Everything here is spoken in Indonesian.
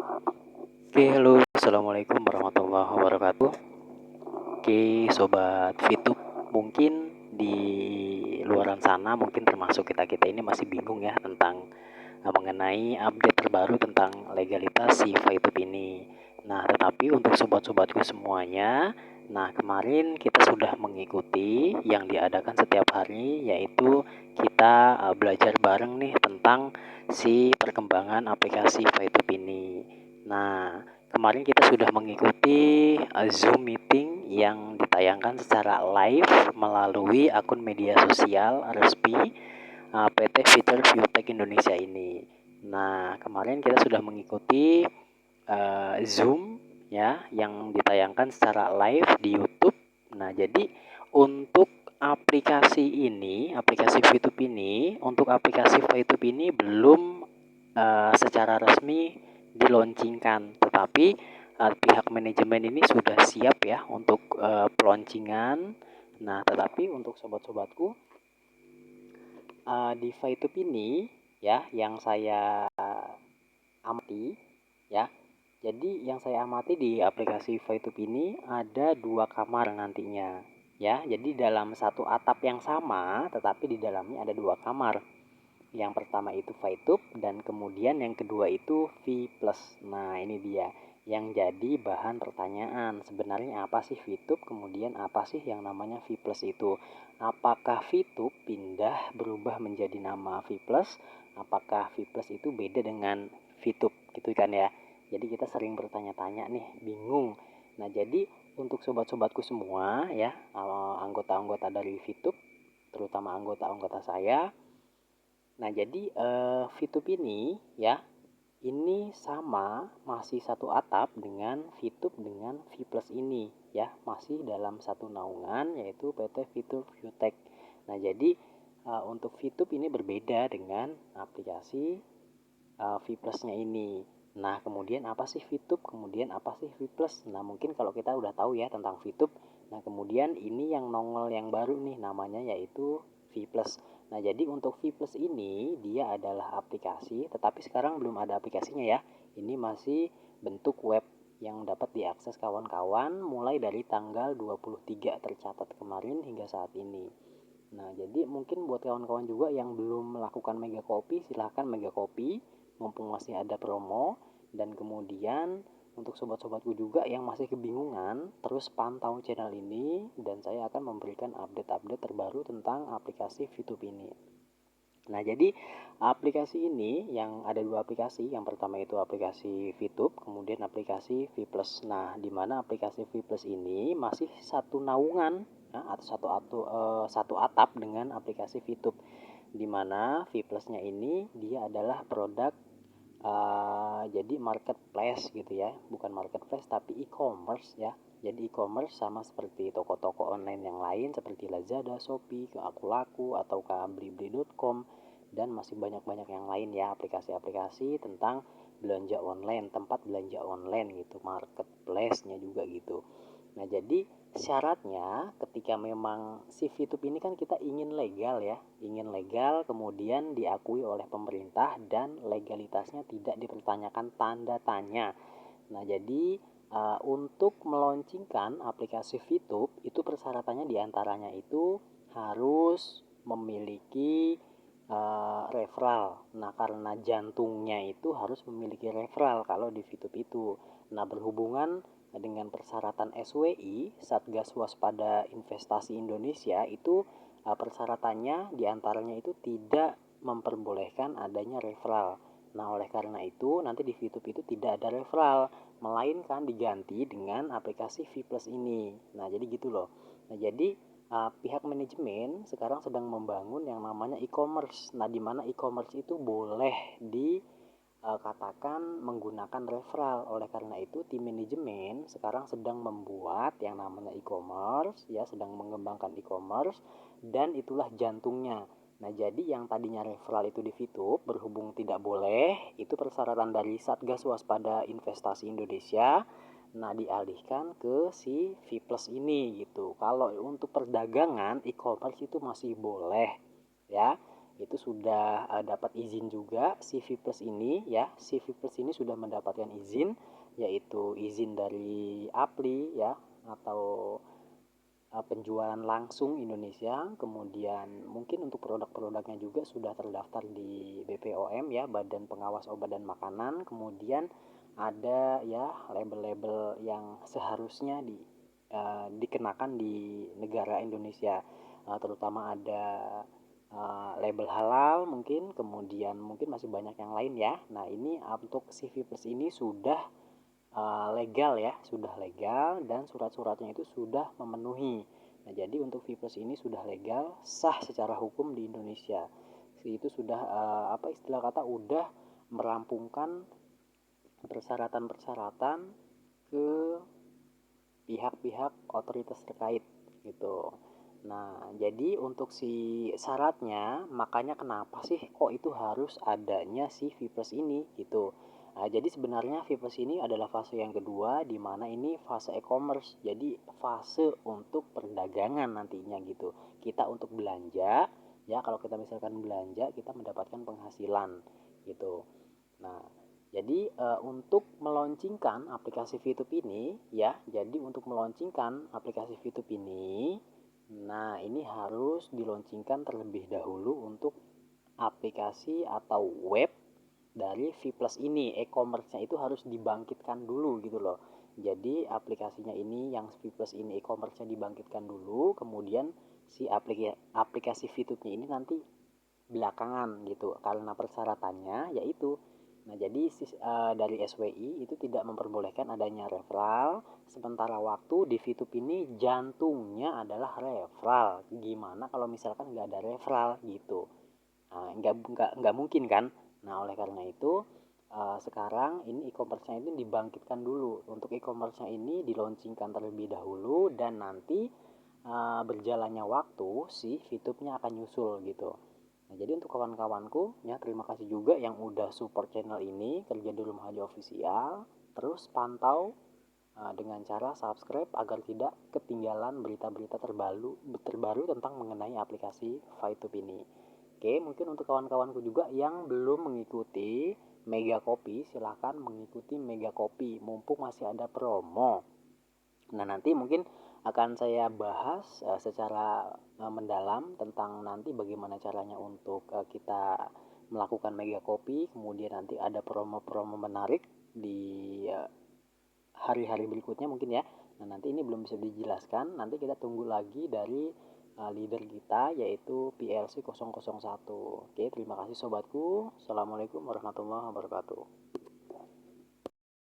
Oke, halo, assalamualaikum warahmatullahi wabarakatuh. Oke, sobat Fitup, mungkin di luaran sana, mungkin termasuk kita-kita ini masih bingung ya tentang mengenai update terbaru tentang legalitas si Fitup ini. Nah, tetapi untuk sobat-sobatku semuanya, nah kemarin kita sudah mengikuti yang diadakan setiap hari, yaitu kita belajar bareng nih tentang si perkembangan aplikasi Fitup ini. Nah, kemarin kita sudah mengikuti Zoom meeting yang ditayangkan secara live melalui akun media sosial resmi PT Fitur Viewtech Indonesia ini. Nah, kemarin kita sudah mengikuti Zoom ya yang ditayangkan secara live di YouTube. Nah, jadi untuk aplikasi ini, aplikasi Fitup ini, untuk aplikasi Fitup ini belum secara resmi diluncurkan, tetapi pihak manajemen ini sudah siap ya untuk peluncingan. Nah, tetapi untuk sobat-sobatku di Fitup ini ya yang saya amati ya. Jadi yang saya amati di aplikasi Fitup ini ada 2 kamar nantinya ya. Jadi dalam satu atap yang sama tetapi di dalamnya ada 2 kamar. Yang pertama itu Fitup dan kemudian yang kedua itu V+. Nah, ini dia yang jadi bahan pertanyaan. Sebenarnya apa sih Fitup? Kemudian apa sih yang namanya V+ itu? Apakah Fitup pindah berubah menjadi nama V+? Apakah V+ itu beda dengan Fitup gitu kan ya? Jadi kita sering bertanya-tanya nih, bingung. Nah, jadi untuk sobat-sobatku semua ya, anggota-anggota dari Fitup, terutama anggota-anggota saya. Nah, jadi Fitup ini ya, ini sama masih satu atap dengan Fitup dengan V+ ini ya, masih dalam satu naungan yaitu PT Fitur Viewtech. Nah, jadi untuk Fitup ini berbeda dengan aplikasi V+-nya ini. Nah, kemudian apa sih Fitup? Kemudian apa sih V+? Nah, mungkin kalau kita udah tahu ya tentang Fitup. Nah, kemudian ini yang nongol yang baru nih namanya yaitu V+. Nah, jadi untuk V+ ini dia adalah aplikasi, tetapi sekarang belum ada aplikasinya ya. Ini masih bentuk web yang dapat diakses kawan-kawan mulai dari tanggal 23 tercatat kemarin hingga saat ini. Nah, jadi mungkin buat kawan-kawan juga yang belum melakukan mega copy, silahkan mega copy mumpung masih ada promo. Dan kemudian untuk sobat-sobatku juga yang masih kebingungan, terus pantau channel ini dan saya akan memberikan update-update terbaru tentang aplikasi Fitup ini. Nah, jadi aplikasi ini yang ada 2 aplikasi. Yang pertama itu aplikasi Fitup, kemudian aplikasi V+. Nah, di mana aplikasi V+ ini masih satu naungan ya, atau satu atap dengan aplikasi Fitup. Di mana V+-nya ini dia adalah produk jadi marketplace gitu ya, bukan marketplace tapi e-commerce ya. Jadi e-commerce sama seperti toko-toko online yang lain seperti Lazada, Shopee, Akulaku atau blibli.com dan masih banyak-banyak yang lain ya, aplikasi-aplikasi tentang belanja online, tempat belanja online gitu, marketplace-nya juga gitu. Nah, jadi syaratnya ketika memang si Fitup ini kan kita ingin legal ya, ingin legal kemudian diakui oleh pemerintah dan legalitasnya tidak dipertanyakan tanda tanya. Nah, jadi untuk meluncurkan aplikasi Fitup itu persyaratannya diantaranya itu harus memiliki referral. Nah, karena jantungnya itu harus memiliki referral kalau di Fitup itu. Nah, berhubungan dengan persyaratan SWI Satgas Waspada Investasi Indonesia itu persyaratannya diantaranya itu tidak memperbolehkan adanya referral. Nah, oleh karena itu nanti di Fitup itu tidak ada referral, melainkan diganti dengan aplikasi V+ ini. Nah, jadi gitu loh. Nah, jadi pihak manajemen sekarang sedang membangun yang namanya e-commerce. Nah, di mana e-commerce itu boleh katakan menggunakan referral. Oleh karena itu tim manajemen sekarang sedang membuat yang namanya e-commerce ya, sedang mengembangkan e-commerce dan itulah jantungnya. Nah, jadi yang tadinya referral itu di Fitup berhubung tidak boleh, itu persyaratan dari Satgas Waspada Investasi Indonesia. Nah, dialihkan ke si V+ ini gitu. Kalau untuk perdagangan e-commerce itu masih boleh ya. itu sudah dapat izin juga CV Plus ini ya. CV Plus ini sudah mendapatkan izin, yaitu izin dari APLI ya, atau penjualan langsung Indonesia. Kemudian mungkin untuk produk-produknya juga sudah terdaftar di BPOM ya, Badan Pengawas Obat dan Makanan. Kemudian ada ya label-label yang seharusnya dikenakan di negara Indonesia, terutama ada label halal mungkin, kemudian mungkin masih banyak yang lain ya. Nah ini untuk CV Plus ini sudah legal ya, sudah legal dan surat-suratnya itu sudah memenuhi. Nah jadi untuk V Plus ini sudah legal, sah secara hukum di Indonesia. Itu sudah apa istilah kata udah merampungkan persyaratan-persyaratan ke pihak-pihak otoritas terkait gitu. Nah, jadi untuk si syaratnya, makanya kenapa sih kok itu harus adanya si Vipers ini gitu. Nah, jadi sebenarnya Vipers ini adalah fase yang kedua, di mana ini fase e-commerce. Jadi fase untuk perdagangan nantinya gitu. Kita untuk belanja, ya kalau kita misalkan belanja, kita mendapatkan penghasilan gitu. Nah, jadi untuk meluncurkan aplikasi VTube ini ya, jadi untuk meluncurkan aplikasi VTube ini, nah ini harus diluncurkan terlebih dahulu untuk aplikasi atau web dari V Plus ini. E-commerce-nya itu harus dibangkitkan dulu gitu loh. Jadi aplikasinya ini yang V Plus ini e-commerce-nya dibangkitkan dulu, kemudian si aplikasi VTube-nya ini nanti belakangan gitu, karena persyaratannya yaitu. Nah, jadi dari SWI itu tidak memperbolehkan adanya referral, sementara waktu di VTube ini jantungnya adalah referral. Gimana kalau misalkan nggak ada referral gitu? Nah, nggak mungkin kan? Nah, oleh karena itu sekarang ini e-commerce-nya ini dibangkitkan dulu. Untuk e-commerce-nya ini dilaunchingkan terlebih dahulu dan nanti berjalannya waktu si VTube-nya akan nyusul gitu. Nah, jadi untuk kawan-kawanku ya, terima kasih juga yang udah support channel ini Kerja di Rumah Aja Official. Terus pantau dengan cara subscribe agar tidak ketinggalan berita-berita terbaru tentang mengenai aplikasi Fitube ini. Oke, mungkin untuk kawan-kawanku juga yang belum mengikuti Mega Kopi, silahkan mengikuti Mega Kopi mumpung masih ada promo. Nah, nanti mungkin akan saya bahas secara mendalam tentang nanti bagaimana caranya untuk kita melakukan mega kopi, kemudian nanti ada promo-promo menarik di hari-hari berikutnya mungkin ya. Nah, nanti ini belum bisa dijelaskan, nanti kita tunggu lagi dari leader kita yaitu PLC 001. Oke, terima kasih sobatku. Assalamualaikum warahmatullahi wabarakatuh.